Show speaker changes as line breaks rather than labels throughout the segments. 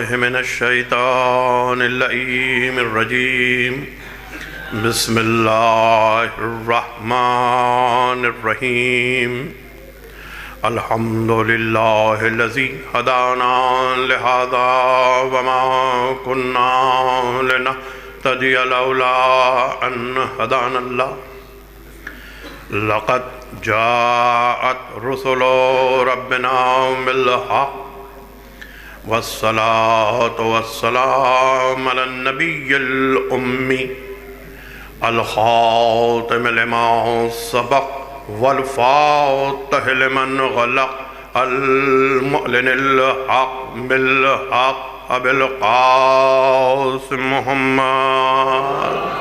بالله من الشيطان اللعين الرجيم بسم الله الرحمن الرحيم الحمد لله الذي هدانا لهذا وما كنا لنهتدي لولا أن هدانا الله لقد جاءت رسل ربنا بالحق والصلاة والسلام على النبي الأمي الخاتم لما سبق والفاتح لمن غلق المعلن الحق بالحق بالقاسم محمد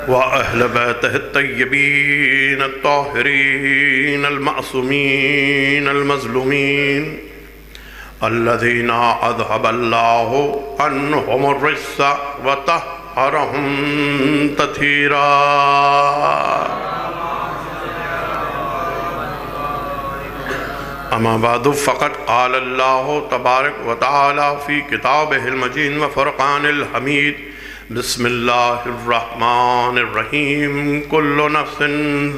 وأهل بيته الطيبين الطاهرين المعصومين المظلومين الذين أذهب الله عنهم الرجس وطهرهم تطهيرا أما بعد فقد قال الله تبارك وتعالى في كتابه المجيد وفرقان الحميد بسم الله الرحمن الرحيم كل نفس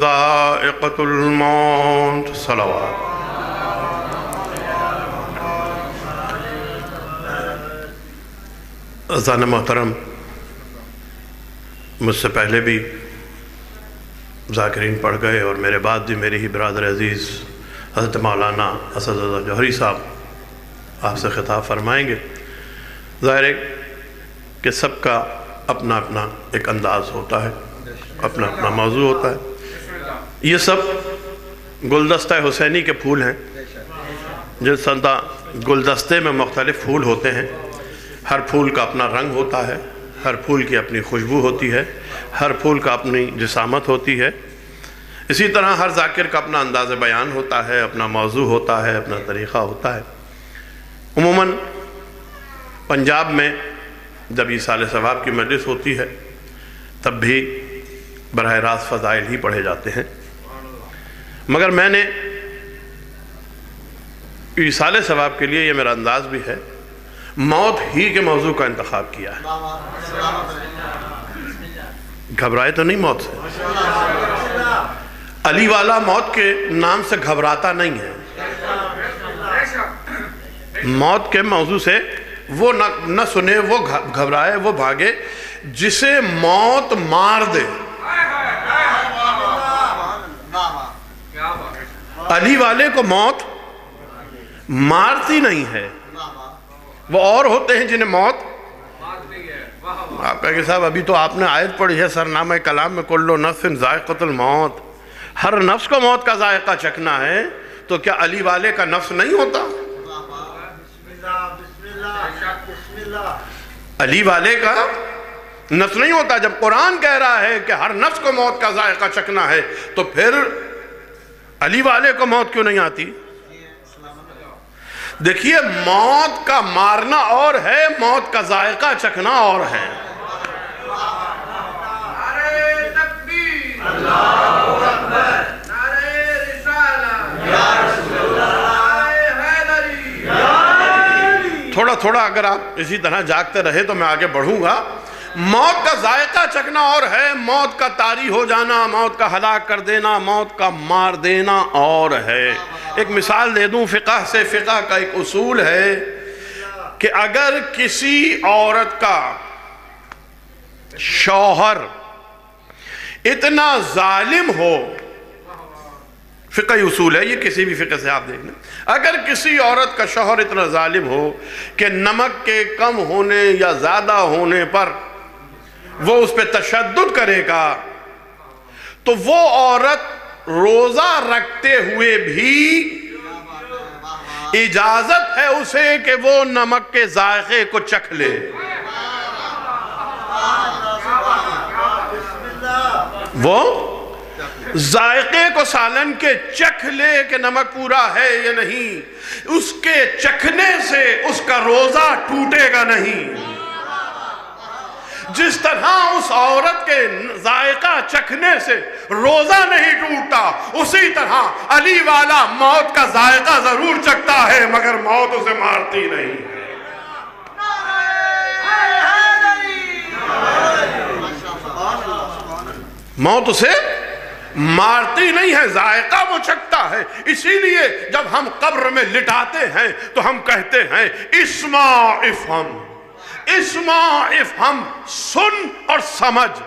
ذائقة الموت صلوات اذان محترم مجھ سے پہلے بھی ذاکرین پڑھ گئے اور میرے بعد بھی میری ہی برادر عزیز حضرت مولانا اسداللہ جوہری صاحب آپ سے خطاب فرمائیں گے. ظاہر ہے کہ سب کا اپنا اپنا ایک انداز ہوتا ہے، اپنا اپنا موضوع ہوتا ہے. یہ سب گلدستہ حسینی کے پھول ہیں. جس طرح گلدستے میں مختلف پھول ہوتے ہیں، ہر پھول کا اپنا رنگ ہوتا ہے، ہر پھول کی اپنی خوشبو ہوتی ہے، ہر پھول کا اپنی جسامت ہوتی ہے. اسی طرح ہر ذاکر کا اپنا انداز بیان ہوتا ہے، اپنا موضوع ہوتا ہے، اپنا طریقہ ہوتا ہے. عموماً پنجاب میں جب ایصال ثواب کی مجلس ہوتی ہے تب بھی براہ راست فضائل ہی پڑھے جاتے ہیں، مگر میں نے ایصال ثواب کے لیے، یہ میرا انداز بھی ہے، موت ہی کے موضوع کا انتخاب کیا ہے. گھبرائے تو نہیں موت سے؟ علی والا موت کے نام سے گھبراتا نہیں ہے. موت کے موضوع سے وہ نہ سنے، وہ گھبرائے، وہ بھاگے جسے موت مار دے. علی والے کو موت مارتی نہیں ہے. وہ اور ہوتے ہیں جنہیں موت آپ کہیں گے صاحب ابھی تو آپ نے آیت پڑھی ہے سرنامہ کلام میں کل نفس ذائقۃ الموت، ہر نفس کو موت کا ذائقہ چکھنا ہے. تو کیا علی والے کا نفس نہیں ہوتا؟ علی والے کا نفس نہیں ہوتا. جب قرآن کہہ رہا ہے کہ ہر نفس کو موت کا ذائقہ چکھنا ہے تو پھر علی والے کو موت کیوں نہیں آتی؟ دیکھیے، موت کا مارنا اور ہے، موت کا ذائقہ چکھنا اور ہے. تھوڑا تھوڑا اگر آپ اسی طرح جاگتے رہے تو میں آگے بڑھوں گا. موت کا ذائقہ چکھنا اور ہے، موت کا طاری ہو جانا، موت کا ہلاک کر دینا، موت کا مار دینا اور ہے. ایک مثال دے دوں فقہ سے. فقہ کا ایک اصول ہے کہ اگر کسی عورت کا شوہر اتنا ظالم ہو، فقہی اصول ہے یہ، کسی بھی فقہ سے آپ دیکھنا، اگر کسی عورت کا شوہر اتنا ظالم ہو کہ نمک کے کم ہونے یا زیادہ ہونے پر وہ اس پہ تشدد کرے گا تو وہ عورت روزہ رکھتے ہوئے بھی اجازت ہے اسے کہ وہ نمک کے ذائقے کو چکھ لے. وہ ذائقے کو سالن کے چکھ لے کہ نمک پورا ہے یا نہیں. اس کے چکھنے سے اس کا روزہ ٹوٹے گا نہیں. جس طرح اس عورت کے ذائقہ چکھنے سے روزہ نہیں ٹوٹتا، اسی طرح علی والا موت کا ذائقہ ضرور چکھتا ہے مگر موت اسے مارتی نہیں ہے۔ موت اسے مارتی نہیں ہے، ذائقہ وہ چکھتا ہے۔ اسی لیے جب ہم قبر میں لٹاتے ہیں تو ہم کہتے ہیں اسمع افہم، اسمع افہم، سن اور سمجھ،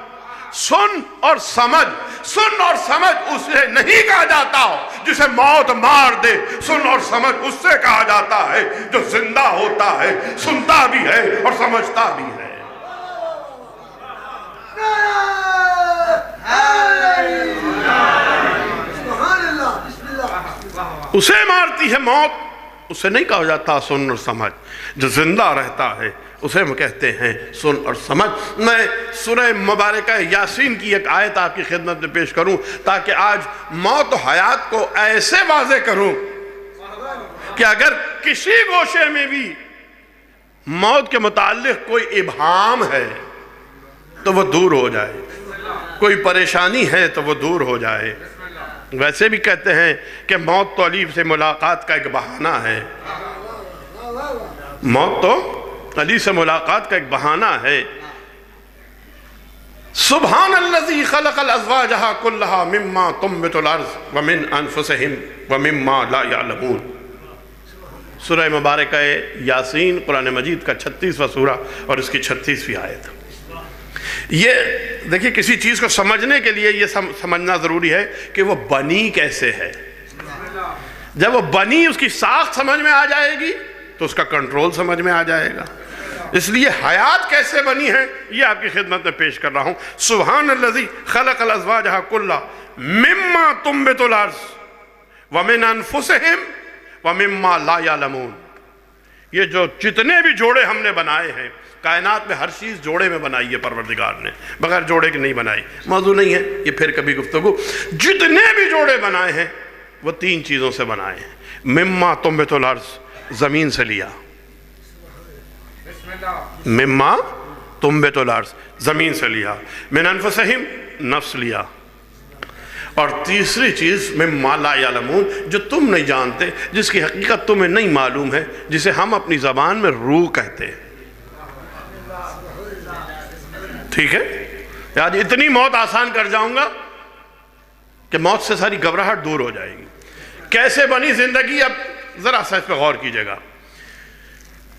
سن اور سمجھ۔ سن اور سمجھ اسے نہیں کہا جاتا جسے موت مار دے، سن اور سمجھ اس سے کہا جاتا ہے جو زندہ ہوتا ہے، سنتا بھی ہے اور سمجھتا بھی ہے۔ اسے مارتی ہے موت، اسے نہیں کہا جاتا سن اور سمجھ۔ جو زندہ رہتا ہے اسے ہم کہتے ہیں سن اور سمجھ۔ میں سورہ مبارکہ یاسین کی ایک آیت آپ کی خدمت میں پیش کروں تاکہ آج موت و حیات کو ایسے واضح کروں کہ اگر کسی گوشے میں بھی موت کے متعلق کوئی ابہام ہے تو وہ دور ہو جائے، کوئی پریشانی ہے تو وہ دور ہو جائے۔ ویسے بھی کہتے ہیں کہ موت تو علی سے ملاقات کا ایک بہانہ ہے، موت تو علی سے ملاقات کا ایک بہانہ ہے۔ سبحان الذی خلق الازواجہ کلہا مما تنبت الارض ومن انفسہم ومما لا یعلمون۔ سورہ مبارکہ یاسین قرآن مجید کا 36واں سورہ اور اس کی 36ویں آیت۔ یہ دیکھیں کسی چیز کو سمجھنے کے لیے یہ سمجھنا ضروری ہے کہ وہ بنی کیسے ہے۔ جب وہ بنی اس کی ساخت سمجھ میں آ جائے گی تو اس کا کنٹرول سمجھ میں آ جائے گا۔ اس لیے حیات کیسے بنی ہے یہ آپ کی خدمت میں پیش کر رہا ہوں۔ سبحان الذی خلق الازواجہ کلھا مما تنبت الارض ومن انفسہم ومما لا یعلمون۔ یہ جو جتنے بھی جوڑے ہم نے بنائے ہیں، کائنات میں ہر چیز جوڑے میں بنائی ہے پروردگار نے، بغیر جوڑے کے نہیں بنائی۔ موضوع نہیں ہے یہ، پھر کبھی گفتگو۔ جتنے بھی جوڑے بنائے ہیں وہ 3 چیزوں سے بنائے ہیں۔ مما تنبت الارض، زمین سے لیا، مما تنبت الارض، زمین سے لیا، من انفسہم، نفس لیا، اور تیسری چیز مما لا یعلمون، جو تم نہیں جانتے، جس کی حقیقت تمہیں نہیں معلوم ہے، جسے ہم اپنی زبان میں روح کہتے ہیں۔ ٹھیک ہے؟ آج اتنی موت آسان کر جاؤں گا کہ موت سے ساری گھبراہٹ دور ہو جائے گی۔ کیسے بنی زندگی، اب ذرا سا اس پہ غور کیجئے گا۔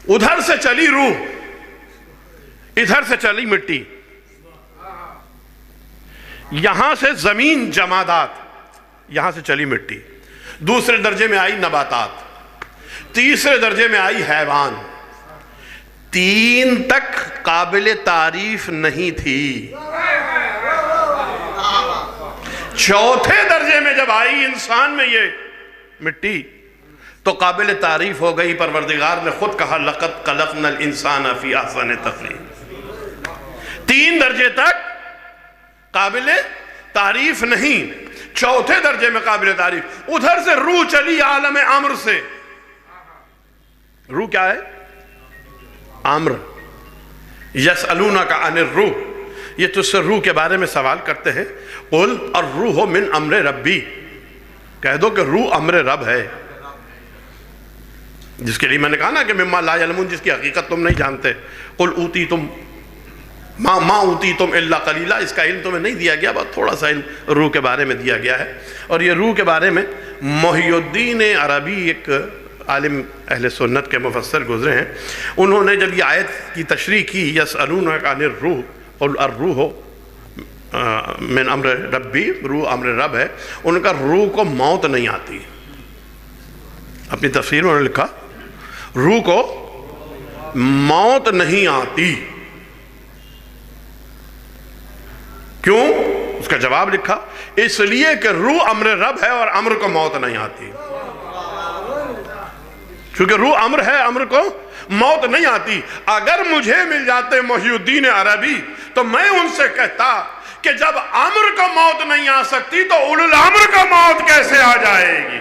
ادھر سے چلی روح، ادھر سے چلی مٹی، یہاں سے زمین جمادات، یہاں سے چلی مٹی، دوسرے درجے میں آئی نباتات، تیسرے درجے میں آئی حیوان، 3 تک قابل تعریف نہیں تھی، چوتھے درجے میں جب آئی انسان میں یہ مٹی تو قابل تعریف ہو گئی۔ پروردگار نے خود کہا لَقَدْ خَلَقْنَا الْإِنسَانَ فِي أَحْسَنِ تَقْوِيمٍ۔ 3 درجے تک قابل تعریف نہیں، چوتھے درجے میں قابل تعریف۔ ادھر سے روح چلی عالم امر سے۔ روح کیا ہے؟ امر۔ یسألونک عن الروح، یہ تجھ سے روح کے بارے میں سوال کرتے ہیں۔ قل الروح من امر ربی، کہہ دو کہ روح امر رب ہے، جس کے لیے میں نے کہا نا کہ مما لا یعلمون، جس کی حقیقت تم نہیں جانتے۔ قل اوتیتم ما اوتیتم الا قلیلا، اس کا علم تمہیں نہیں دیا گیا، بہت تھوڑا سا علم روح کے بارے میں دیا گیا ہے۔ اور یہ روح کے بارے میں محی الدین عربی، ایک عالم اہل سنت کے مفسر گزرے ہیں، انہوں نے جب یہ آیت کی تشریح کی یسألونک عن الروح، قل الروح من امر ربی، روح امر رب ہے، ان کا روح کو موت نہیں آتی۔ اپنی تفسیر میں انہوں نے لکھا روح کو موت نہیں آتی۔ کیوں؟ اس کا جواب لکھا اس لیے کہ روح امر رب ہے اور امر کو موت نہیں آتی۔ چونکہ روح امر ہے، امر کو موت نہیں آتی۔ اگر مجھے مل جاتے محی الدین عربی تو میں ان سے کہتا کہ جب امر کو موت نہیں آ سکتی تو اولو الامر کو موت کیسے آ جائے گی؟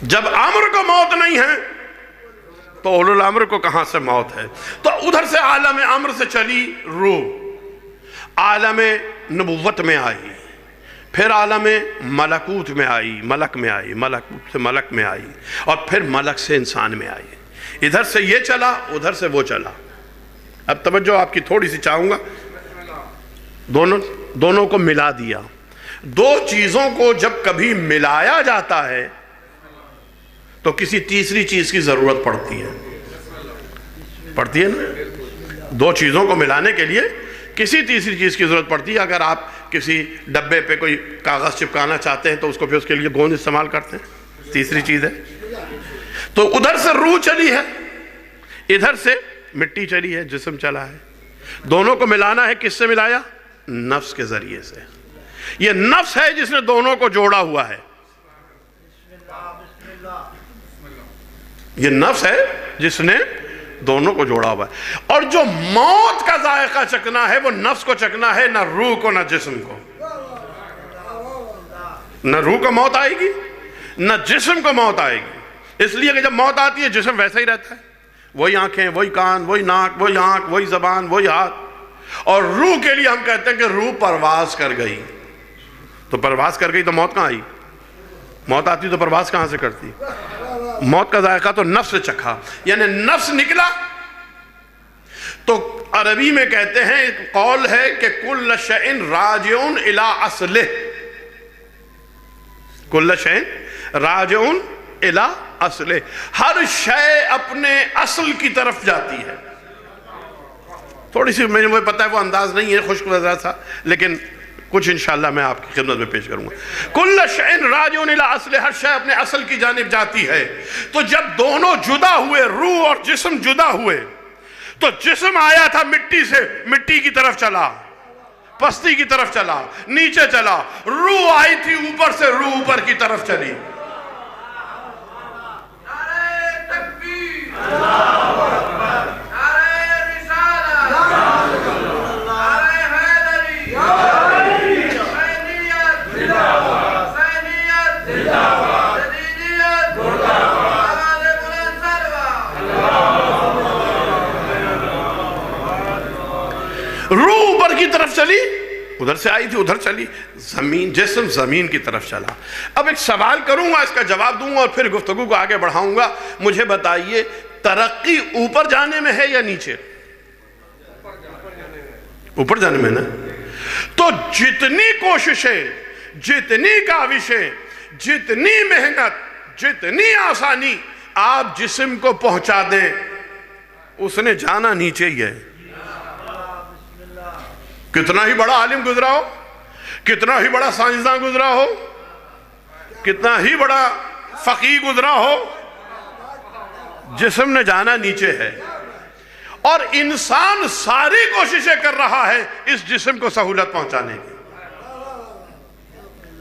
جب امر کو موت نہیں ہے تو اولو الامر کو کہاں سے موت ہے؟ تو ادھر سے عالم امر سے چلی روح، عالم نبوت میں آئی، پھر عالم ملکوت میں آئی، ملک میں آئی، ملکوت سے ملک میں آئی، اور پھر ملک سے انسان میں آئی۔ ادھر سے یہ چلا، ادھر سے وہ چلا۔ اب توجہ آپ کی تھوڑی سی چاہوں گا، دونوں کو ملا دیا۔ دو چیزوں کو جب کبھی ملایا جاتا ہے تو کسی تیسری چیز کی ضرورت پڑتی ہے نا؟ دو چیزوں کو ملانے کے لیے کسی تیسری چیز کی ضرورت پڑتی ہے۔ اگر آپ کسی ڈبے پہ کوئی کاغذ چپکانا چاہتے ہیں تو اس کو پھر اس کے لیے گوند استعمال کرتے ہیں، تیسری چیز ہے۔ تو ادھر سے روح چلی ہے، ادھر سے مٹی چلی ہے، جسم چلا ہے۔ دونوں کو ملانا ہے، کس سے ملایا؟ نفس کے ذریعے سے۔ یہ نفس ہے جس نے دونوں کو جوڑا ہوا ہے، یہ نفس ہے جس نے دونوں کو جوڑا ہوا ہے۔ اور جو موت کا ذائقہ چکنا ہے وہ نفس کو چکنا ہے، نہ روح کو نہ جسم کو۔ نہ روح کو موت آئے گی نہ جسم کو موت آئے گی، اس لیے کہ جب موت آتی ہے جسم ویسا ہی رہتا ہے، وہی آنکھیں، وہی کان، وہی ناک، وہی آنکھ، وہی زبان، وہی ہاتھ۔ اور روح کے لیے ہم کہتے ہیں کہ روح پرواز کر گئی۔ تو پرواز کر گئی تو موت کہاں آئی؟ موت آتی تو پرواز کہاں سے کرتی؟ موت کا ذائقہ تو نفس سے چکھا، یعنی نفس نکلا۔ تو عربی میں کہتے ہیں، ایک قول ہے کہ کل شیء راجع الی اصلہ، کل شیء راجع الی اصلہ، ہر شے اپنے اصل کی طرف جاتی ہے۔ تھوڑی سی مجھے پتہ ہے وہ انداز نہیں ہے، خشک وزرا تھا، لیکن کچھ انشاءاللہ میں آپ کی خدمت میں پیش کروں گا۔ کل شیء راجع الی اصلہ، ہر شے اپنے اصل کی جانب جاتی ہے۔ تو جب دونوں جدا ہوئے، روح اور جسم جدا ہوئے، تو جسم آیا تھا مٹی سے، مٹی کی طرف چلا، پستی کی طرف چلا، نیچے چلا۔ روح آئی تھی اوپر سے، روح اوپر کی طرف چلی۔ روح اوپر کی طرف چلی، ادھر سے آئی تھی ادھر چلی، زمین جسم زمین کی طرف چلا۔ اب ایک سوال کروں گا، اس کا جواب دوں گا اور پھر گفتگو کو آگے بڑھاؤں گا۔ مجھے بتائیے، ترقی اوپر جانے میں ہے یا نیچے؟ اوپر جانے میں نا۔ تو جتنی کوششیں، جتنی کاوشیں، جتنی محنت، جتنی آسانی آپ جسم کو پہنچا دیں، اس نے جانا نیچے ہی ہے۔ کتنا ہی بڑا عالم گزرا ہو، کتنا ہی بڑا سائنسداں گزرا ہو، کتنا ہی بڑا فقیہ گزرا ہو، جسم نے جانا نیچے ہے۔ اور انسان ساری کوششیں کر رہا ہے اس جسم کو سہولت پہنچانے کی۔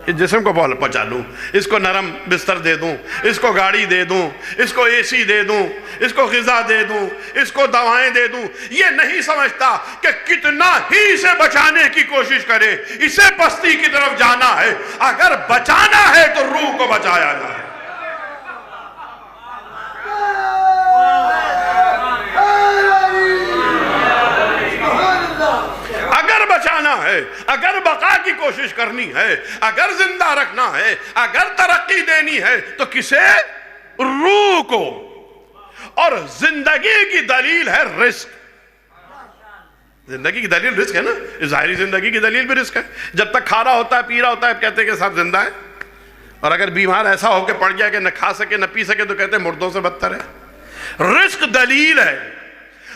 اس جسم کو پہنچا لوں، اس کو نرم بستر دے دوں، اس کو گاڑی دے دوں، اس کو اے سی دے دوں، اس کو غذا دے دوں، اس کو دوائیں دے دوں۔ یہ نہیں سمجھتا کہ کتنا ہی اسے بچانے کی کوشش کرے، اسے پستی کی طرف جانا ہے۔ اگر بچانا ہے تو روح کو بچایا جائے۔ اگر بچانا ہے، اگر بقا کی کوشش کرنی ہے، اگر زندہ رکھنا ہے، اگر ترقی دینی ہے تو کسے؟ روح کو۔ اور زندگی کی دلیل ہے رزق۔ زندگی کی دلیل رزق ہے نا، ظاہری زندگی کی دلیل بھی رزق ہے۔ جب تک کھا رہا ہوتا ہے، پی رہا ہوتا ہے، کہتے ہیں کہ صاحب زندہ ہے، اور اگر بیمار ایسا ہو کے پڑ گیا کہ نہ کھا سکے نہ پی سکے تو کہتے ہیں مردوں سے بدتر ہے۔ رزق دلیل ہے۔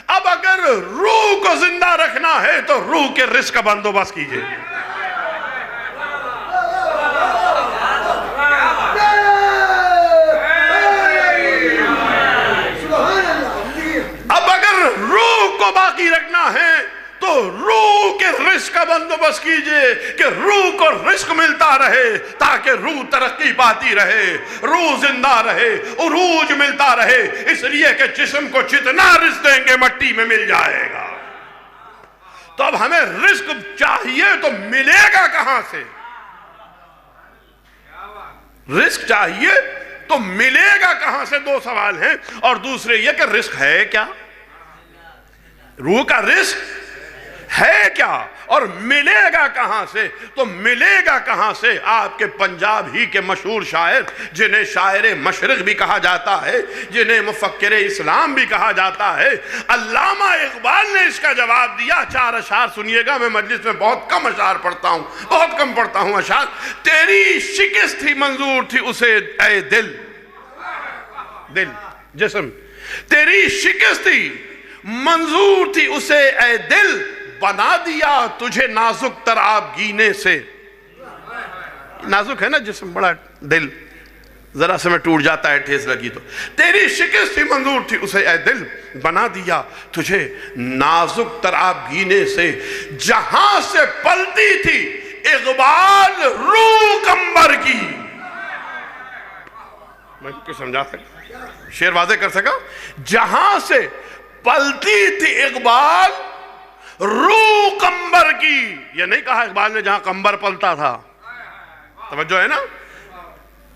اب اگر روح کو زندہ رکھنا ہے تو روح کے رزق کا بندوبست کیجئے۔ اب اگر روح کو باقی رکھنا ہے تو روح کے رزق کا بندوبست کیجئے کہ روح کو رزق ملتا رہے، تاکہ روح ترقی پاتی رہے، روح زندہ رہے، عروج ملتا رہے۔ اس لیے کہ جسم کو جتنا رزق دیں گے مٹی میں مل جائے گا۔ تو اب ہمیں رزق چاہیے تو ملے گا کہاں سے؟ رزق چاہیے تو ملے گا کہاں سے، دو سوال ہیں. اور دوسرے یہ کہ رزق ہے کیا، روح کا رزق ہے کیا، اور ملے گا کہاں سے، تو ملے گا کہاں سے. آپ کے پنجاب ہی کے مشہور شاعر، جنہیں شاعر مشرق بھی کہا جاتا ہے، جنہیں مفکر اسلام بھی کہا جاتا ہے، علامہ اقبال نے اس کا جواب دیا. 4 اشعار سنیے گا. میں مجلس میں بہت کم اشعار پڑھتا ہوں، بہت کم پڑھتا ہوں اشعار. تیری شکست تھی منظور تھی اسے اے دل، دل جسم، تیری شکست تھی منظور تھی اسے اے دل، بنا دیا تجھے نازک تر آبگینے سے. نازک ہے نا جسم، بڑا دل ذرا سے میں ٹوٹ جاتا ہے ٹھیس لگی تو. تیری شکست تھی منظور تھی اسے اے دل، بنا دیا تجھے نازک تر آبگینے سے. جہاں سے پلتی تھی اقبال روح کمبر کی. میں کچھ سمجھا سکتا، شعر واضح کر سکا. جہاں سے پلتی تھی اقبال روح کمبر کی. یہ نہیں کہا اقبال نے جہاں کمبر پلتا تھا، توجہ ہے نا،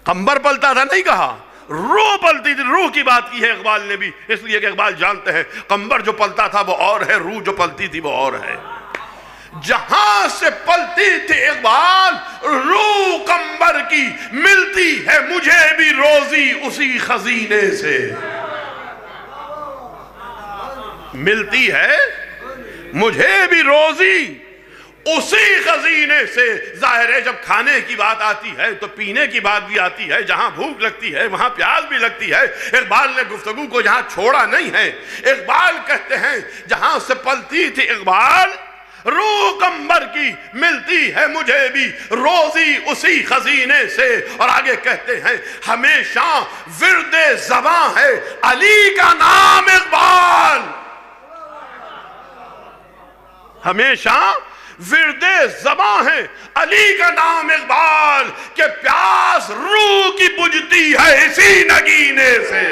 کمبر پلتا تھا نہیں کہا، روح پلتی تھی. روح کی بات کی ہے اقبال نے بھی، اس لیے کہ اقبال جانتے ہیں کمبر جو پلتا تھا وہ اور ہے، روح جو پلتی تھی وہ اور ہے. جہاں سے پلتی تھی اقبال روح کمبر کی، ملتی ہے مجھے بھی روزی اسی خزینے سے. ملتی ہے مجھے بھی روزی اسی خزینے سے. ظاہر ہے جب کھانے کی بات آتی ہے تو پینے کی بات بھی آتی ہے. جہاں بھوک لگتی ہے وہاں پیاس بھی لگتی ہے. اقبال نے گفتگو کو جہاں چھوڑا نہیں ہے. اقبال کہتے ہیں جہاں سے پلتی تھی اقبال روح کمبر کی، ملتی ہے مجھے بھی روزی اسی خزینے سے. اور آگے کہتے ہیں ہمیشہ ورد زباں ہے علی کا نام اقبال. ہمیشہ ورد زباں ہے علی کا نام اقبال، کہ پیاس روح کی بجھتی ہے اسی نگینے سے.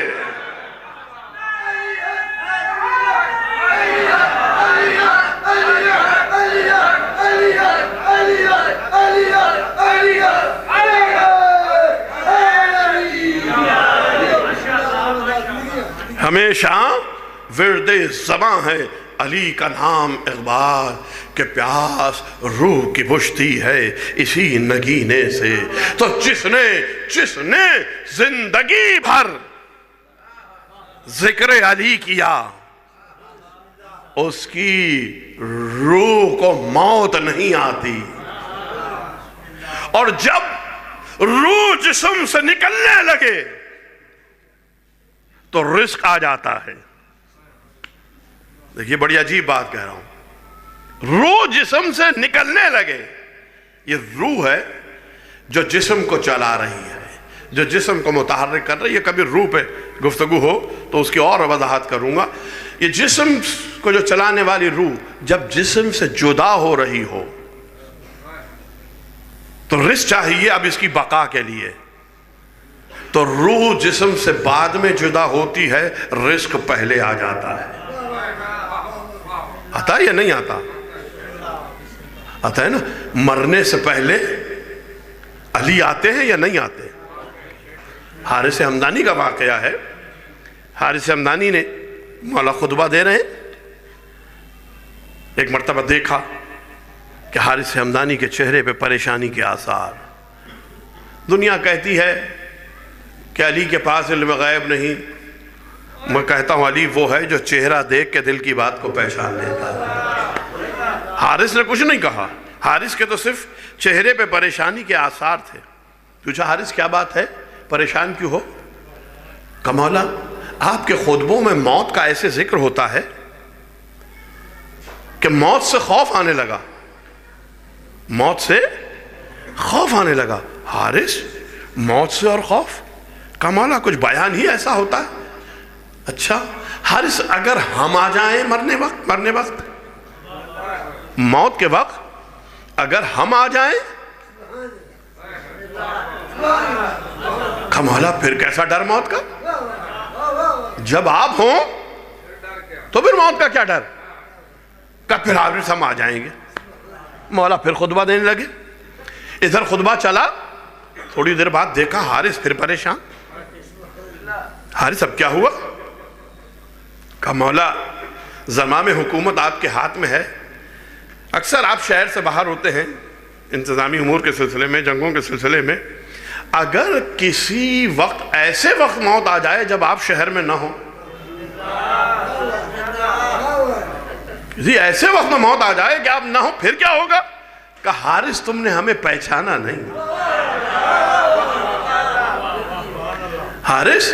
ہمیشہ ورد زباں ہے علی کا نام اقبال، کہ پیاس روح کی بجھتی ہے اسی نگینے سے. تو جس نے زندگی بھر ذکر علی کیا، اس کی روح کو موت نہیں آتی. اور جب روح جسم سے نکلنے لگے تو رزق آ جاتا ہے. دیکھیے بڑی عجیب بات کہہ رہا ہوں. روح جسم سے نکلنے لگے. یہ روح ہے جو جسم کو چلا رہی ہے، جو جسم کو متحرک کر رہی ہے. کبھی روح پہ گفتگو ہو تو اس کی اور وضاحت کروں گا. یہ جسم کو جو چلانے والی روح جب جسم سے جدا ہو رہی ہو تو رزق چاہیے اب اس کی بقا کے لیے. تو روح جسم سے بعد میں جدا ہوتی ہے، رزق پہلے آ جاتا ہے. آتا ہے یا نہیں آتا؟ آتا ہے نا. مرنے سے پہلے علی آتے ہیں یا نہیں آتے؟ حارث حمدانی کا واقعہ ہے. حارث حمدانی نے مولا خطبہ دے رہے ہیں. ایک مرتبہ دیکھا کہ حارث حمدانی کے چہرے پہ پریشانی کے آثار. دنیا کہتی ہے کہ علی کے پاس علم غیب نہیں. میں کہتا ہوں علی وہ ہے جو چہرہ دیکھ کے دل کی بات کو پہچان لیتا ہے. حارث نے کچھ نہیں کہا. حارث کے تو صرف چہرے پہ پریشانی کے آثار تھے. پوچھا حارث کیا بات ہے، پریشان کیوں ہو؟ کہ مولا آپ کے خطبوں میں موت کا ایسے ذکر ہوتا ہے کہ موت سے خوف آنے لگا. موت سے خوف آنے لگا. حارث موت سے اور خوف؟ کہ مولا کچھ بیان ہی ایسا ہوتا ہے. اچھا حارث اگر ہم آ جائیں مرنے وقت موت کے وقت اگر ہم آ جائیں، کہ مولا پھر کیسا ڈر موت کا؟ جب آپ ہوں تو پھر موت کا کیا ڈر؟ کہ پھر حارث ہم آ جائیں گے. مولا پھر خطبہ دینے لگے. ادھر خطبہ چلا، تھوڑی دیر بعد دیکھا حارث پھر پریشان. حارث اب کیا ہوا؟ کہا مولا زمام حکومت آپ کے ہاتھ میں ہے، اکثر آپ شہر سے باہر ہوتے ہیں انتظامی امور کے سلسلے میں، جنگوں کے سلسلے میں، اگر کسی وقت ایسے وقت موت آ جائے جب آپ شہر میں نہ ہو، کسی ایسے وقت میں موت آ جائے کہ آپ نہ ہو، پھر کیا ہوگا؟ کہا حارث تم نے ہمیں پہچانا نہیں، حارث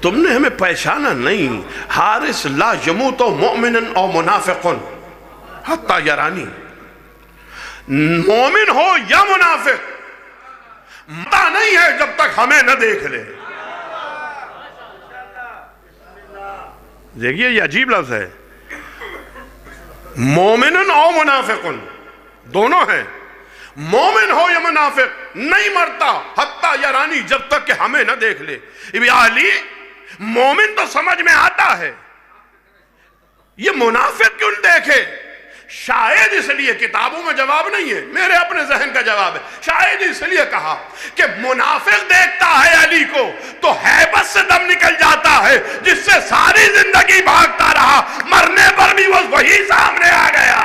تم نے ہمیں پہچانا نہیں، حارث لا یموت مؤمن او منافق حتی یرانی، مومن ہو یا منافق متا نہیں ہے جب تک ہمیں نہ دیکھ لے۔ دیکھئے یہ عجیب لفظ ہے، مومن او منافق دونوں ہیں، مومن ہو یا منافق نہیں مرتا حتی یرانی جب تک کہ ہمیں نہ دیکھ لے۔ یا علی مومن تو سمجھ میں آتا ہے، یہ منافق کیوں دیکھے؟ شاید اس لیے، کتابوں میں جواب نہیں ہے، میرے اپنے ذہن کا جواب ہے، شاید اس لیے کہا کہ منافق دیکھتا ہے علی کو تو ہیبت سے دم نکل جاتا ہے، جس سے ساری زندگی بھاگتا رہا، مرنے پر بھی وہی سامنے آ گیا۔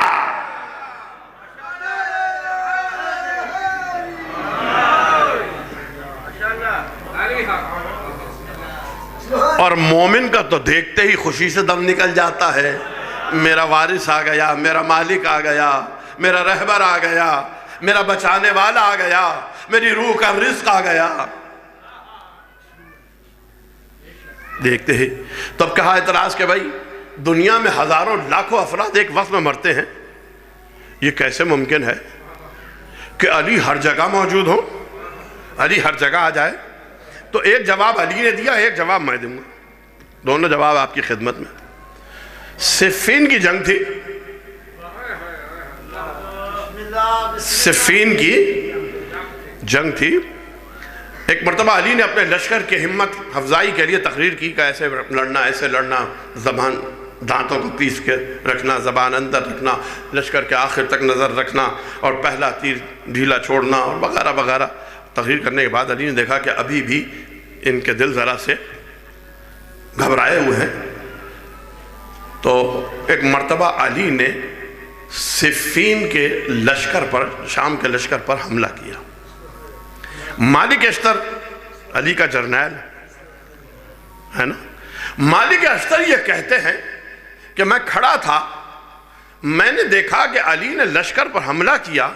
اور مومن کا تو دیکھتے ہی خوشی سے دم نکل جاتا ہے، میرا وارث آ گیا، میرا مالک آ گیا، میرا رہبر آ گیا، میرا بچانے والا آ گیا، میری روح کا رزق آ گیا۔ دیکھتے ہی تب کہا اعتراض کہ بھائی دنیا میں ہزاروں لاکھوں افراد ایک وقت میں مرتے ہیں، یہ کیسے ممکن ہے کہ علی ہر جگہ موجود ہو، علی ہر جگہ آ جائے؟ تو ایک جواب علی نے دیا، ایک جواب میں دوں گا، دونوں جواب آپ کی خدمت میں۔ صفین کی جنگ تھی، صفین کی جنگ تھی، ایک مرتبہ علی نے اپنے لشکر کی ہمت افزائی کے لیے تقریر کی کہ ایسے لڑنا، ایسے لڑنا، زبان دانتوں کو پیس کے رکھنا، زبان اندر رکھنا، لشکر کے آخر تک نظر رکھنا، اور پہلا تیر ڈھیلا چھوڑنا، اور وغیرہ وغیرہ۔ تقریر کرنے کے بعد علی نے دیکھا کہ ابھی بھی ان کے دل ذرا سے گھبرائے ہوئے ہیں، تو ایک مرتبہ علی نے صفین کے لشکر پر، شام کے لشکر پر حملہ کیا۔ مالک اشتر علی کا جرنیل ہے نا، مالک اشتر یہ کہتے ہیں کہ میں کھڑا تھا، میں نے دیکھا کہ علی نے لشکر پر حملہ کیا،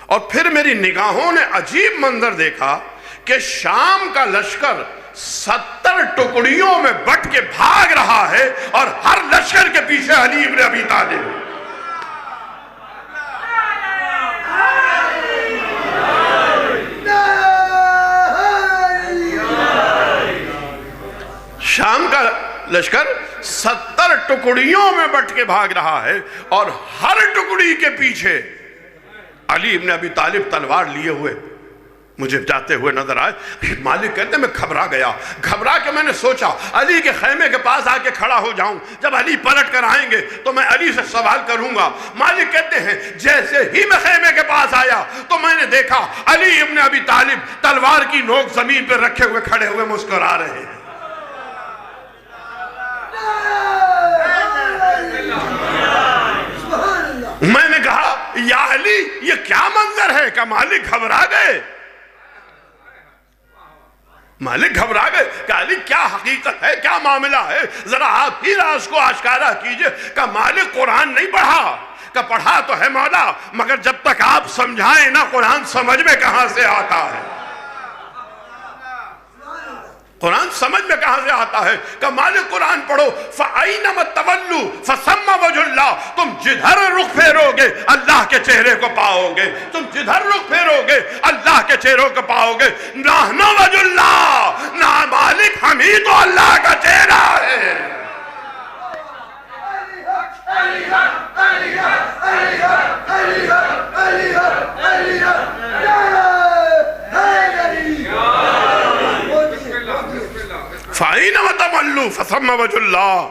اور پھر میری نگاہوں نے عجیب منظر دیکھا کہ شام کا لشکر 70 ٹکڑیوں میں بٹ کے بھاگ رہا ہے، اور ہر لشکر کے پیچھے علی ابن ابی طالب۔ شام کا لشکر 70 ٹکڑیوں میں بٹ کے بھاگ رہا ہے، اور ہر ٹکڑی کے پیچھے علی ابن ابی طالب تلوار لیے ہوئے مجھے جاتے ہوئے نظر آئے۔ مالک کہتے ہیں میں گھبرا گیا، گھبرا کے میں نے سوچا علی کے خیمے کے پاس آ کے کھڑا ہو جاؤں، جب علی پلٹ کر آئیں گے تو میں علی سے سوال کروں گا۔ مالک کہتے ہیں جیسے ہی میں خیمے کے پاس آیا تو میں نے دیکھا علی ابن ابی طالب تلوار کی نوک زمین پر رکھے ہوئے کھڑے ہوئے مسکرا رہے ہیں۔ میں نے کہا یا علی یہ کیا منظر ہے؟ کہ مالک گھبرا گئے، مالک گھبرا گئے کہ علی کیا حقیقت ہے، کیا معاملہ ہے، ذرا آپ ہی راز کو آشکارا کیجئے۔ کہ مالک قرآن نہیں پڑھا، کہ پڑھا تو ہے مولا، مگر جب تک آپ سمجھائیں نہ قرآن سمجھ میں کہاں سے آتا ہے، قرآن سمجھ میں کہاں سے آتا ہے۔ کہ مالک قرآن پڑھو، فَأَيْنَمَ تَوَلُّوا فَثَمَّ وَجْهُ اللَّهِ، تم جدھر رخ پھیرو گے اللہ کے چہرے کو پاؤ گے، تم جدھر رخ پھیرو گے اللہ کے چہروں کو پاؤ گے۔ نَحْنُ وَجْهُ اللَّهِ، نا مالک ہم ہی تو اللہ کا چہرہ ہے۔ فَأَيْنَمَ تَوَلُّوا فَثَمَّ وَجْهُ اللَّهِ،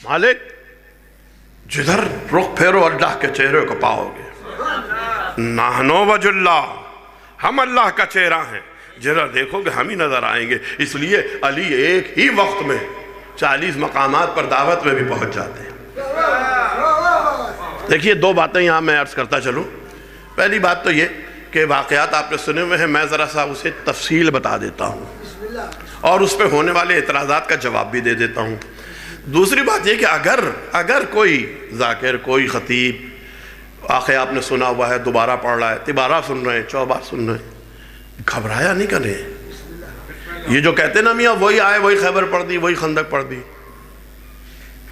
مالک جدھر رخ پھیرو اللہ کے چہرے کو پاؤ گے۔ نَحْنُ وَجْهُ اللَّهِ، ہم اللہ کا چہرہ ہیں، ذرا دیکھو کہ ہم ہی نظر آئیں گے. اس لیے علی ایک ہی وقت میں 40 مقامات پر دعوت میں بھی پہنچ جاتے ہیں. دیکھیے 2 باتیں یہاں میں عرض کرتا چلوں. پہلی بات تو یہ کہ واقعات آپ نے سنے ہوئے ہیں، میں ذرا سا اسے تفصیل بتا دیتا ہوں اور اس پہ ہونے والے اعتراضات کا جواب بھی دے دیتا ہوں. دوسری بات یہ کہ اگر کوئی ذاکر، کوئی خطیب واقعہ آپ نے سنا ہوا ہے، دوبارہ پڑھ رہا ہے، تبارہ سن رہے ہیں، 4 بار سن رہے ہیں، گھبرایا نہیں کریں. یہ جو کہتے ہیں نا میاں وہی آئے، وہی خیبر پڑھ دی، وہی خندق پڑھ دی،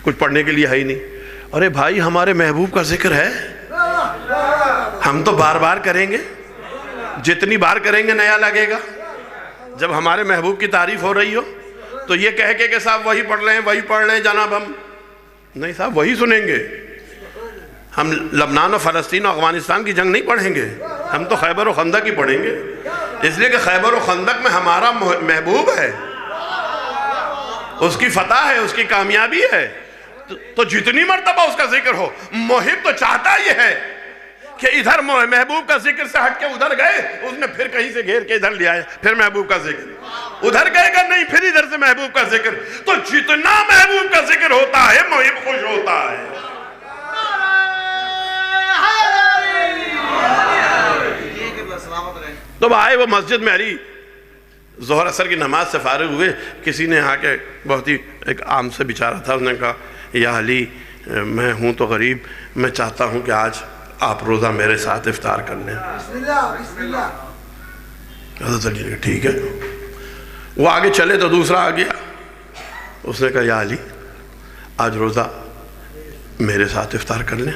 کچھ پڑھنے کے لیے ہے ہی نہیں. ارے بھائی ہمارے محبوب کا ذکر ہے، ہم تو بار بار کریں گے، جتنی بار کریں گے نیا لگے گا. جب ہمارے محبوب کی تعریف ہو رہی ہو تو یہ کہہ کے کہ صاحب وہی پڑھ لیں جناب، ہم نہیں صاحب وہی سنیں گے. ہم لبنان و فلسطین و افغانستان کی جنگ نہیں پڑھیں گے، ہم تو خیبر و خندق ہی پڑھیں گے. اس لیے کہ خیبر و خندق میں ہمارا محبوب ہے، اس کی فتح ہے، اس کی کامیابی ہے. تو جتنی مرتبہ اس کا ذکر ہو، محب تو چاہتا یہ ہے کہ ادھر محبوب کا ذکر سے ہٹ کے ادھر گئے، اس نے پھر کہیں سے گھیر کے ادھر لے آئے، پھر محبوب کا ذکر. ادھر گئے گا نہیں، پھر ادھر سے محبوب کا ذکر. تو جتنا محبوب کا ذکر ہوتا ہے محب خوش ہوتا ہے. تو آئے وہ مسجد میں، علی ظہر اثر کی نماز سے فارغ ہوئے. کسی نے آ کے بہت ہی ایک عام سے بیچارہ تھا، اس نے کہا یا علی میں ہوں تو غریب، میں چاہتا ہوں کہ آج آپ روزہ میرے ساتھ افطار کر لیں. حضرت علی نے کہا ٹھیک ہے. وہ آگے چلے تو دوسرا آ گیا، اس نے کہا یا علی آج روزہ میرے ساتھ افطار کر لیں.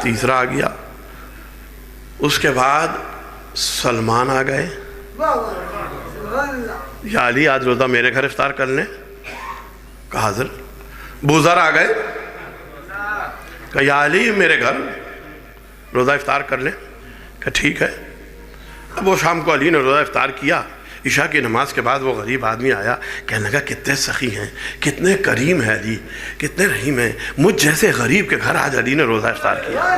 تیسرا آ گیا. اس کے بعد سلمان آ گئے، یا علی آج روزہ میرے گھر افطار کر لیں. کہا حاضر. بوذر آ گئے، کہا یا علی میرے گھر روزہ افطار کر لیں. کہا ٹھیک ہے. اب وہ شام کو علی نے روزہ افطار کیا. عشاء کی نماز کے بعد وہ غریب آدمی آیا، کہنے لگا کتنے سخی ہیں، کتنے کریم ہے علی، کتنے رحیم ہیں. مجھ جیسے غریب کے گھر آج علی نے روزہ افطار کیا.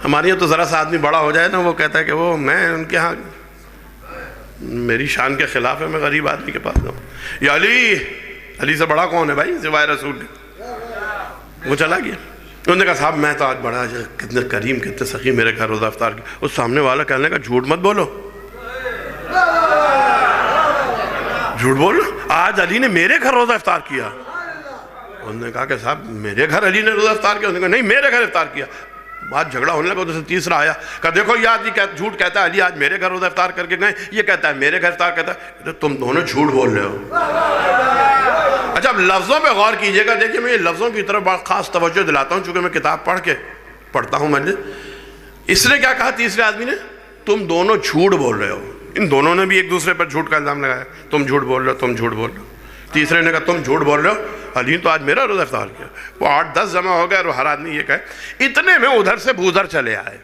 ہمارے یہاں تو ذرا سا آدمی بڑا ہو جائے نا، وہ کہتا ہے کہ وہ میں ان کے ہاں میری شان کے خلاف ہے، میں غریب آدمی کے پاس جاؤں. یا علی سے بڑا کون ہے بھائی سوائے رسول کے؟ وہ چلا گیا. انہوں نے کہا صاحب میں تو آج بڑا کتنے کریم کتنے سخی میرے گھر روزہ افطار کیا. اس سامنے والا کہنے کا جھوٹ مت بولو، جھوٹ بولو، آج علی نے میرے گھر روزہ افطار کیا. انہوں نے کہا کہ صاحب میرے گھر علی نے روزہ افطار کیا. انہوں نے کہا نہیں میرے گھر افطار کیا. بات جھگڑا ہونے لگا. ادھر سے تیسرا آیا، کہا دیکھو یہ آدمی جھوٹ کہتا ہے علی آج میرے گھر روزہ افطار کر کے گئے، یہ کہتا ہے میرے گھر افطار کہتا ہے. تم دونوں جھوٹ بول رہے ہو. اچھا اب لفظوں پہ غور کیجئے گا. دیکھیں میں یہ لفظوں کی طرف بڑا خاص توجہ دلاتا ہوں چونکہ میں کتاب پڑھتا ہوں. اس نے کیا کہا تیسرے آدمی نے؟ تم دونوں جھوٹ بول رہے ہو. ان دونوں نے بھی ایک دوسرے پر جھوٹ کا الزام لگایا، تم جھوٹ بول رہے ہو، تم جھوٹ بول رہے ہو. تیسرے نے کہا تم جھوٹ بول رہے ہو، علی تو آج میرا روزہ افطار کیا. وہ 8-10 جمع ہو گئے اور ہر آدمی یہ کہے. اتنے میں ادھر سے بوذر چلے آئے.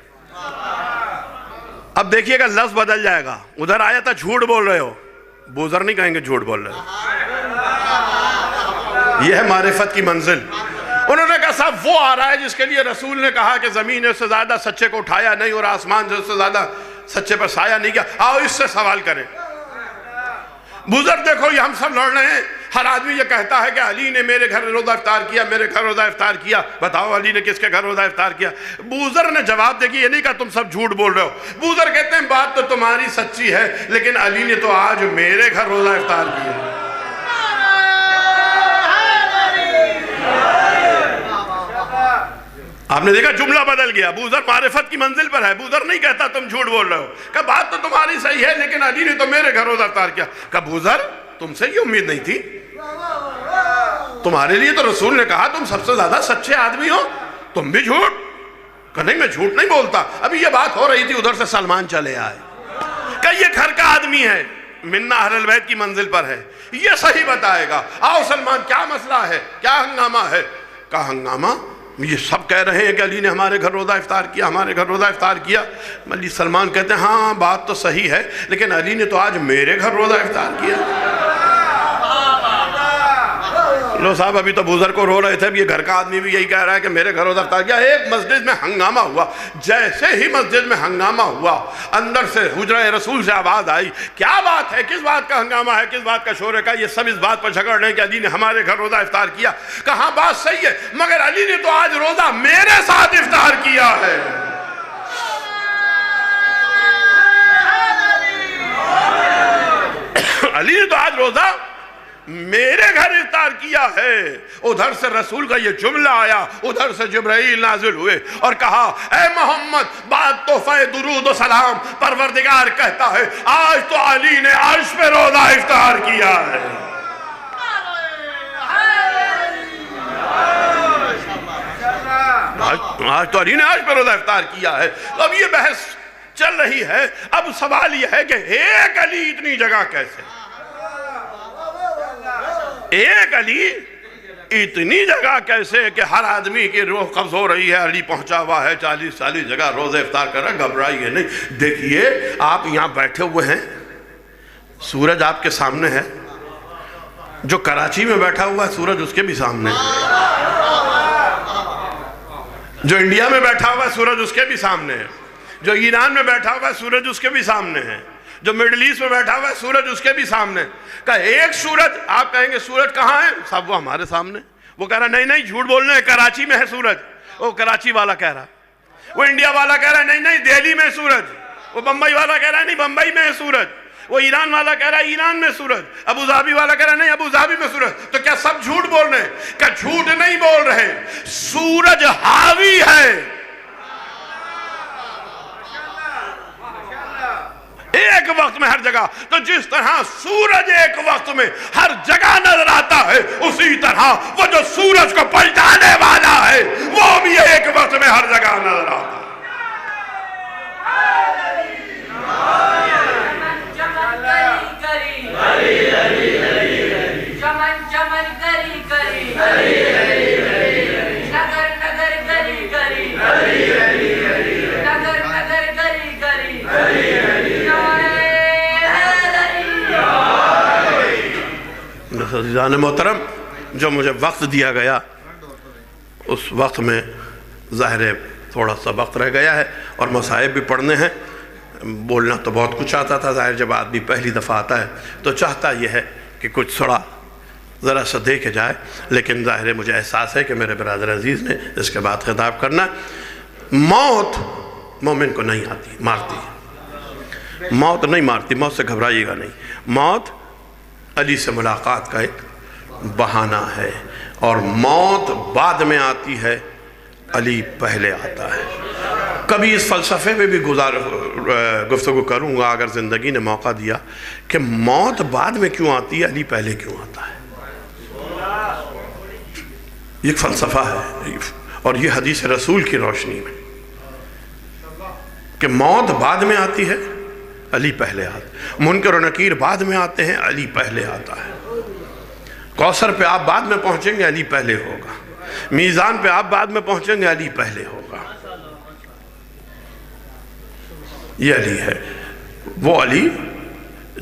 اب دیکھیے گا لفظ بدل جائے گا. ادھر آیا تھا جھوٹ بول رہے ہو، بوذر نہیں کہیں گے جھوٹ بول رہے ہو. یہ ہے معرفت کی منزل. انہوں نے کہا صاحب وہ آ رہا ہے جس کے لیے رسول نے کہا کہ زمین نے اس سے زیادہ سچے کو اٹھایا نہیں اور آسمان سے اس سے زیادہ سچے پر سایہ نہیں کیا. آؤ اس سے سوال کریں. بزرگ دیکھو یہ ہم سب لڑ رہے ہیں، ہر آدمی یہ کہتا ہے کہ علی نے میرے گھر روزہ افطار کیا، میرے گھر روزہ افطار کیا. بتاؤ علی نے کس کے گھر روزہ افطار کیا؟ بوذر نے جواب دے کہ یہ نہیں کہا تم سب جھوٹ بول رہے ہو. بوذر کہتے ہیں بات تو تمہاری سچی ہے لیکن علی نے تو آج میرے گھر روزہ افطار کیا. آپ نے دیکھا جملہ بدل گیا. بوذر معرفت کی منزل پر ہے. بوذر نہیں کہتا تم جھوٹ بول رہے ہو. کہ بات تو تمہاری صحیح ہے لیکن علی نے تو میرے گھر روزہ افطار کیا. کہ بوذر تم سے یہ امید نہیں تھی، تمہارے لیے تو رسول نے کہا تم سب سے زیادہ سچے آدمی ہو، تم بھی جھوٹ. کہ نہیں میں جھوٹ نہیں بولتا. ابھی یہ بات ہو رہی تھی ادھر سے سلمان چلے آئے. کہ یہ گھر کا آدمی ہے، منا اہل البیت کی منزل پر ہے، یہ صحیح بتائے گا. آؤ سلمان کیا مسئلہ ہے، کیا ہنگامہ ہے؟ کہا ہنگامہ یہ سب کہہ رہے ہیں کہ علی نے ہمارے گھر روزہ افطار کیا، ہمارے گھر روزہ افطار کیا. علی سلمان کہتے ہیں ہاں بات تو صحیح ہے لیکن علی نے تو آج میرے گھر روزہ افطار کیا. لو صاحب ابھی تو بزرگ کو رو رہے تھے، اب یہ گھر کا آدمی بھی یہی کہہ رہا ہے کہ میرے گھر روزہ افطار کیا۔ ایک مسجد میں ہنگامہ ہوا، جیسے ہی مسجد میں ہنگامہ ہوا اندر سے حجرہ رسول سے آواز آئی، کیا بات ہے، کس بات کا ہنگامہ ہے، کس بات کا شور ہے؟ یہ سب اس بات پر جھگڑ رہے ہیں کہ علی نے ہمارے گھر روزہ افطار کیا۔ کہاں بات صحیح ہے، مگر علی نے تو آج روزہ میرے ساتھ افطار کیا ہے۔ علی نے تو آج روزہ میرے گھر افطار کیا ہے۔ ادھر سے رسول کا یہ جملہ آیا، ادھر سے جبرائیل نازل ہوئے اور کہا، اے محمد بعد تحفہ درود و سلام، پروردگار کہتا ہے آج تو علی نے عرش پہ روزہ افطار کیا ہے۔ آج تو علی نے عرش پہ روزہ افطار کیا ہے۔ اب یہ بحث چل رہی ہے، اب سوال یہ ہے کہ ایک علی اتنی جگہ کیسے؟ ایک علی اتنی جگہ کیسے کہ ہر آدمی کی روح قبض ہو رہی ہے، علی پہنچا ہوا ہے 40 جگہ روزہ افطار کر رہا ہے، گھبرائیے نہیں۔ دیکھیے آپ یہاں بیٹھے ہوئے ہیں، سورج آپ کے سامنے ہے، جو کراچی میں بیٹھا ہوا ہے سورج اس کے بھی سامنے ہے، جو انڈیا میں بیٹھا ہوا ہے سورج اس کے بھی سامنے ہے، جو ایران میں بیٹھا ہوا ہے سورج اس کے بھی سامنے ہے، جو مڈل ایسٹ میں بیٹھا ہوا ہے سورج اس کے بھی سامنے۔ کہ ایک سورج، آپ کہیں گے سورج کہاں ہے؟ صاحب وہ ہمارے سامنے۔ وہ کہہ رہا نہیں نہیں جھوٹ بولنے ہیں، کراچی میں ہے سورج۔ وہ کراچی والا کہہ رہا، وہ انڈیا والا کہہ رہا ہے نہیں نہیں دہلی میں ہے سورج۔ وہ بمبئی والا کہہ رہا ہے نہیں بمبئی میں ہے سورج۔ وہ ایران والا کہہ رہا ہے ایران میں سورج۔ ابو ظہبی والا کہہ رہا ہے نہیں ابو ظہبی میں سورج۔ تو کیا سب جھوٹ بول رہے ہیں؟ کہ جھوٹ نہیں بول رہے، سورج حاوی ہے ایک وقت میں ہر جگہ۔ تو جس طرح سورج ایک وقت میں ہر جگہ نظر آتا ہے، اسی طرح وہ جو سورج کو پلٹانے والا ہے وہ بھی ایک وقت میں ہر جگہ نظر آتا ہے۔ عزیزان محترم، جو مجھے وقت دیا گیا اس وقت میں ظاہر ہے تھوڑا سا وقت رہ گیا ہے اور مصائب بھی پڑھنے ہیں۔ بولنا تو بہت کچھ آتا تھا، ظاہر جب آدمی پہلی دفعہ آتا ہے تو چاہتا یہ ہے کہ کچھ تھوڑا ذرا سا دیکھے جائے، لیکن ظاہر ہے مجھے احساس ہے کہ میرے برادر عزیز نے اس کے بعد خطاب کرنا۔ موت مومن کو نہیں آتی، مارتی ہے۔ موت نہیں مارتی، موت سے گھبرائیے گا نہیں۔ موت علی سے ملاقات کا ایک بہانہ ہے، اور موت بعد میں آتی ہے، علی پہلے آتا ہے۔ کبھی اس فلسفے میں بھی گفتگو کروں گا اگر زندگی نے موقع دیا کہ موت بعد میں کیوں آتی ہے، علی پہلے کیوں آتا ہے۔ یہ ایک فلسفہ ہے، اور یہ حدیث رسول کی روشنی میں کہ موت بعد میں آتی ہے، علی پہلے آتا ہے۔ منکر و نکیر بعد میں آتے ہیں، علی پہلے آتا ہے۔ کوثر پہ آپ بعد میں پہنچیں گے، علی پہلے ہوگا۔ میزان پہ آپ بعد میں پہنچیں گے، علی پہلے ہوگا۔ یہ علی ہے، وہ علی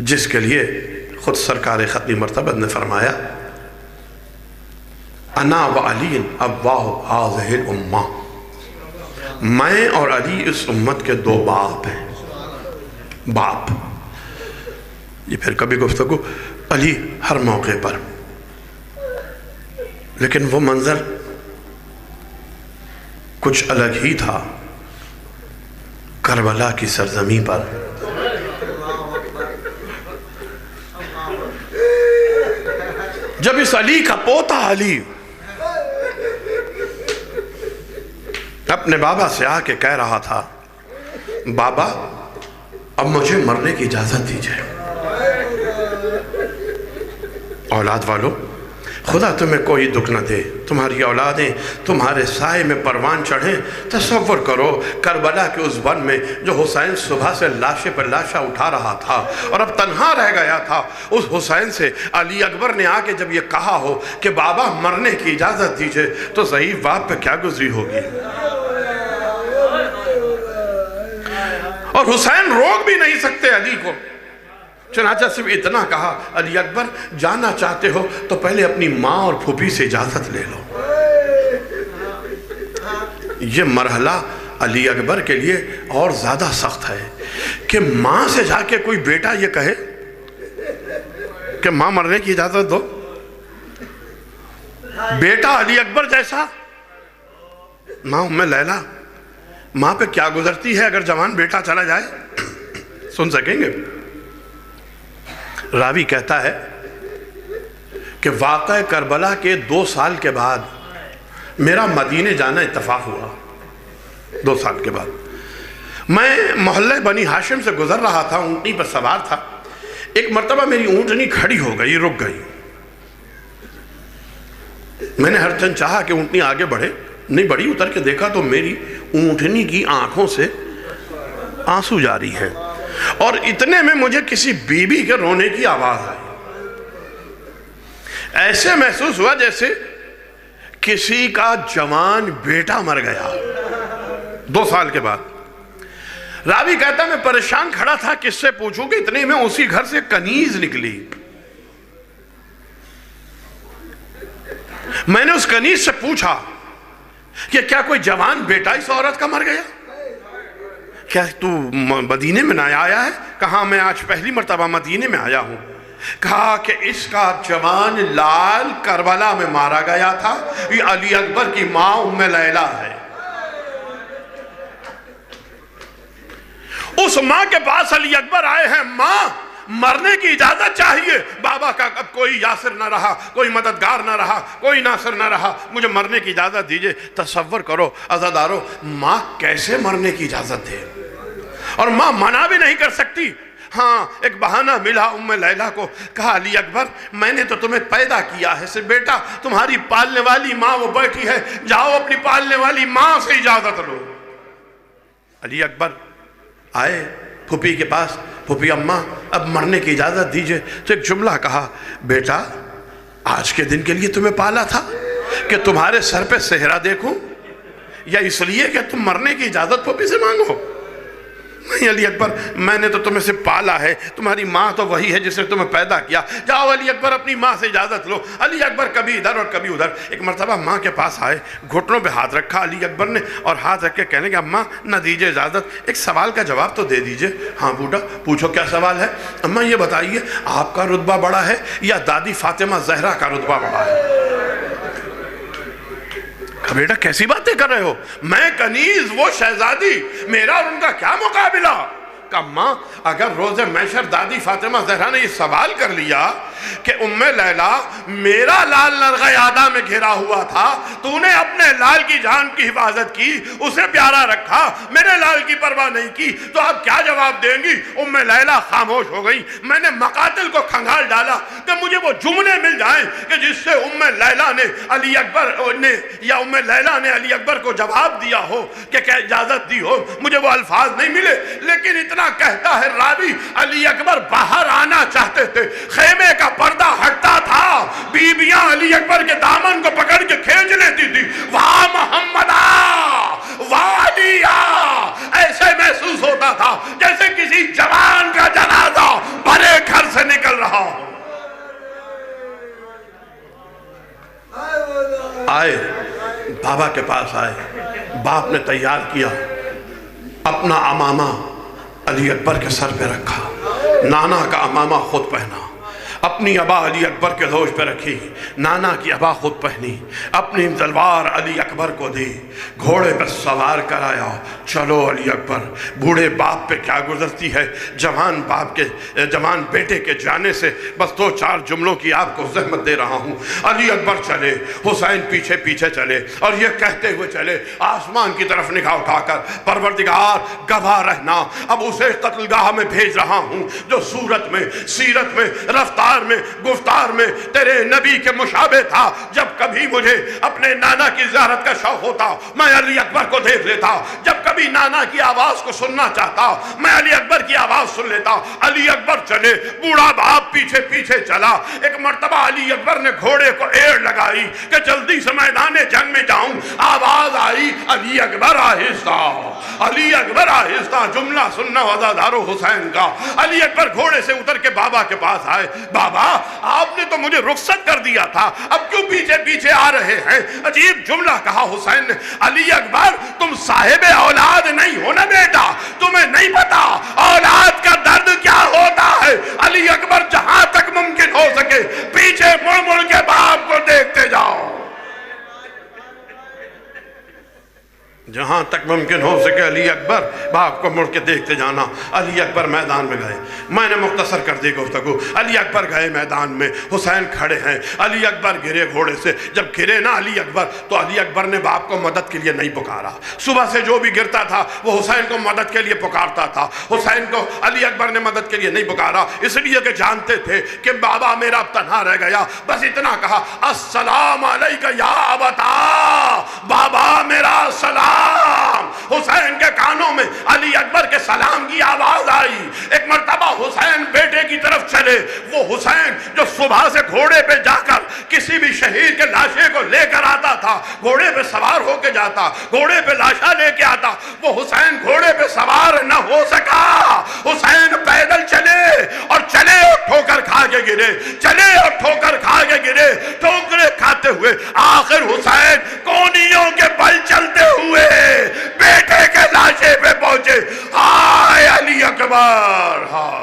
جس کے لیے خود سرکار ختمی مرتبہ نے فرمایا، انا و علی ابواہ ہذہ الامہ، میں اور علی اس امت کے دو باپ ہیں۔ باپ، یہ پھر کبھی گفتگو علی ہر موقع پر، لیکن وہ منظر کچھ الگ ہی تھا کربلا کی سرزمین پر۔ جب اس علی کا پوتا علی اپنے بابا سے آ کے کہہ رہا تھا، بابا اب مجھے مرنے کی اجازت دیجئے۔ اولاد والو، خدا تمہیں کوئی دکھ نہ دے، تمہاری اولادیں تمہارے سائے میں پروان چڑھیں۔ تصور کرو کربلا کے اس ون میں جو حسین صبح سے لاشے پر لاشا اٹھا رہا تھا اور اب تنہا رہ گیا تھا، اس حسین سے علی اکبر نے آ کے جب یہ کہا ہو کہ بابا مرنے کی اجازت دیجئے، تو ضعیف باپ پہ کیا گزری ہوگی۔ اور حسین روک بھی نہیں سکتے علی کو، چنانچہ صرف اتنا کہا، علی اکبر جانا چاہتے ہو تو پہلے اپنی ماں اور پھوپھی سے اجازت لے لو۔ یہ مرحلہ علی اکبر کے لیے اور زیادہ سخت ہے کہ ماں سے جا کے کوئی بیٹا یہ کہے کہ ماں مرنے کی اجازت دو۔ بیٹا علی اکبر جیسا، ماں ام لیلہ، ماں پہ کیا گزرتی ہے اگر جوان بیٹا چلا جائے، سن سکیں گے؟ راوی کہتا ہے کہ واقعہ کربلا کے 2 سال کے بعد میرا مدینے جانا اتفاق ہوا۔ 2 سال کے بعد میں محلہ بنی ہاشم سے گزر رہا تھا، اونٹنی پر سوار تھا۔ ایک مرتبہ میری اونٹنی کھڑی ہو گئی، رک گئی۔ میں نے ہر چند چاہا کہ اونٹنی آگے بڑھے، نہیں بڑھی۔ اتر کے دیکھا تو میری اونٹنی کی آنکھوں سے آنسو جاری ہیں، اور اتنے میں مجھے کسی بیوی کے رونے کی آواز آئی۔ ایسے محسوس ہوا جیسے کسی کا جوان بیٹا مر گیا 2 سال کے بعد۔ راوی کہتا میں پریشان کھڑا تھا، کس سے پوچھوں کہ اتنے میں اسی گھر سے کنیز نکلی۔ میں نے اس کنیز سے پوچھا کہ کیا کوئی جوان بیٹا اس عورت کا مر گیا؟ کیا تو مدینے میں نہ آیا ہے؟ کہا میں آج پہلی مرتبہ مدینے میں آیا ہوں۔ کہا کہ اس کا جوان لال کربلا میں مارا گیا تھا، یہ علی اکبر کی ماں ام لیلہ ہے۔ اس ماں کے پاس علی اکبر آئے ہیں، ماں مرنے کی اجازت چاہیے۔ بابا کا اب کوئی یاسر نہ رہا، کوئی مددگار نہ رہا، کوئی ناصر نہ رہا، مجھے مرنے کی اجازت دیجئے۔ تصور کرو عزادارو، ماں کیسے مرنے کی اجازت دے، اور ماں منع بھی نہیں کر سکتی۔ ہاں ایک بہانہ ملا ام لیلہ کو، کہا علی اکبر میں نے تو تمہیں پیدا کیا ہے، سے بیٹا تمہاری پالنے والی ماں وہ بیٹھی ہے، جاؤ اپنی پالنے والی ماں سے اجازت لو۔ علی اکبر آئے پھوپھی کے پاس، پھوپھی اماں اب مرنے کی اجازت دیجئے۔ تو ایک جملہ کہا، بیٹا آج کے دن کے لیے تمہیں پالا تھا کہ تمہارے سر پہ صحرا دیکھوں، یا اس لیے کہ تم مرنے کی اجازت پھوپھی سے مانگو؟ نہیں علی اکبر، میں نے تو تمہیں سے پالا ہے، تمہاری ماں تو وہی ہے جس نے تمہیں پیدا کیا، جاؤ علی اکبر اپنی ماں سے اجازت لو۔ علی اکبر کبھی ادھر اور کبھی ادھر۔ ایک مرتبہ ماں کے پاس آئے، گھٹنوں پہ ہاتھ رکھا علی اکبر نے، اور ہاتھ رکھ کے کہنے کہ اماں نہ دیجئے اجازت، ایک سوال کا جواب تو دے دیجئے۔ ہاں بوٹا پوچھو کیا سوال ہے؟ اماں یہ بتائیے آپ کا رتبہ بڑا ہے یا دادی فاطمہ زہرا کا رتبہ بڑا ہے؟ بیٹا کیسی باتیں کر رہے ہو، میں کنیز وہ شہزادی، میرا اور ان کا کیا مقابلہ؟ کہ ماں اگر روز محشر دادی فاطمہ زہرا نے یہ سوال کر لیا کہ ام لیلہ میرا لال نرغیادہ میں گھرا ہوا تھا، تو نے اپنے لال کی جان کی حفاظت کی، اسے پیارا رکھا، میرے لال کی پرواہ نہیں کی، تو آپ کیا جواب دیں گی؟ ام لیلہ خاموش ہو گئی۔ میں نے مقاتل کو کھنگال ڈالا کہ مجھے وہ جملے مل جائیں کہ جس سے ام لیلہ نے علی اکبر نے یا ام لیلہ نے علی اکبر کو جواب دیا ہو کہ کیا اجازت دی ہو۔ مجھے وہ الفاظ نہیں ملے، لیکن اتنا کہتا ہے راوی، علی اکبر باہر آنا چاہتے تھے، خیمے کا پردہ ہٹتا تھا، بیبیاں علی اکبر کے دامن کو پکڑ کے کھینچ لیتی تھی، واہ محمدہ واہ علیہ، ایسے محسوس ہوتا تھا جیسے کسی جوان کا جنازہ بڑے گھر سے نکل رہا ہو۔ آئے بابا کے پاس آئے، باپ نے تیار کیا، اپنا امامہ علی اکبر کے سر پہ رکھا، نانا کا امامہ خود پہنا، اپنی ابا علی اکبر کے دوش پہ رکھی، نانا کی ابا خود پہنی، اپنی تلوار علی اکبر کو دی، گھوڑے پہ سوار کرایا، چلو علی اکبر۔ بوڑھے باپ پہ کیا گزرتی ہے، جوان باپ کے جوان بیٹے کے جانے سے بس 2-4 جملوں کی آپ کو زحمت دے رہا ہوں۔ علی اکبر چلے، حسین پیچھے پیچھے چلے، اور یہ کہتے ہوئے چلے آسمان کی طرف نگاہ اٹھا کر، پروردگار گواہ رہنا، اب اسے قتل گاہ میں بھیج رہا ہوں جو صورت میں سیرت میں رفتار کردار میں گفتار میں تیرے نبی کے مشابہ تھا. جب کبھی مجھے اپنے نانا کی زیارت کا شوق ہوتا میں علی اکبر کو دیکھ لیتا. جب کبھی نانا کی آواز کو سننا چاہتا میں علی اکبر کی آواز سن لیتا. علی اکبر چلے, بوڑھا باپ پیچھے پیچھے چلا. ایک مرتبہ علی اکبر نے گھوڑے کو ایڑ لگائی کہ جلدی سے میدان جنگ میں جاؤں. آواز آئی علی اکبر آہستہ, علی اکبر آہستہ. جملہ سننا وزادارو حسین کا. علی اکبر گھوڑے سے اتر کے بابا کے پاس آئے. بابا آپ نے تو مجھے رخصت کر دیا تھا, اب کیوں پیچھے پیچھے آ رہے ہیں؟ عجیب جملہ کہا حسین نے. علی اکبر تم صاحب اولاد نہیں ہو نا بیٹا, تمہیں نہیں پتا اولاد کا درد کیا ہوتا ہے. علی اکبر جہاں تک ممکن ہو سکے پیچھے مڑ مڑ کے باپ کو دیکھتے جاؤ, جہاں تک ممکن ہو سکے علی اکبر باپ کو مڑ کے دیکھتے جانا. علی اکبر میدان میں گئے. میں نے مختصر کر دی گفتگو. علی اکبر گئے میدان میں, حسین کھڑے ہیں. علی اکبر گرے گھوڑے سے. جب گرے نا علی اکبر تو علی اکبر نے باپ کو مدد کے لیے نہیں پکارا. صبح سے جو بھی گرتا تھا وہ حسین کو مدد کے لیے پکارتا تھا. حسین کو علی اکبر نے مدد کے لیے نہیں پکارا, اس لیے کہ جانتے تھے کہ بابا میرا اب تنہا رہ گیا. بس اتنا کہا السلام علیکہ یا ابتا, بابا میرا سلام. حسین کے کانوں میں علی اکبر کے سلام کی آواز آئی. ایک مرتبہ حسین بیٹے کی طرف چلے. وہ حسین جو صبح سے گھوڑے پہ جا کر کسی بھی شہید کے لاشے کو لے کر آتا تھا, گھوڑے پہ سوار ہو کے جاتا, گھوڑے پہ لاشا لے کے آتا, وہ حسین گھوڑے پہ سوار نہ ہو سکا. حسین پیدل چلے اور چلے اور ٹھوکر کھا کے گرے, چلے اور ٹھوکر کھا کے گرے. ٹھوکرے کھاتے ہوئے آخر حسین کونیوں کے بل چلتے ہوئے بیٹے کے لاشے پہ پہنچے. ہائے علی اکبر, ہائے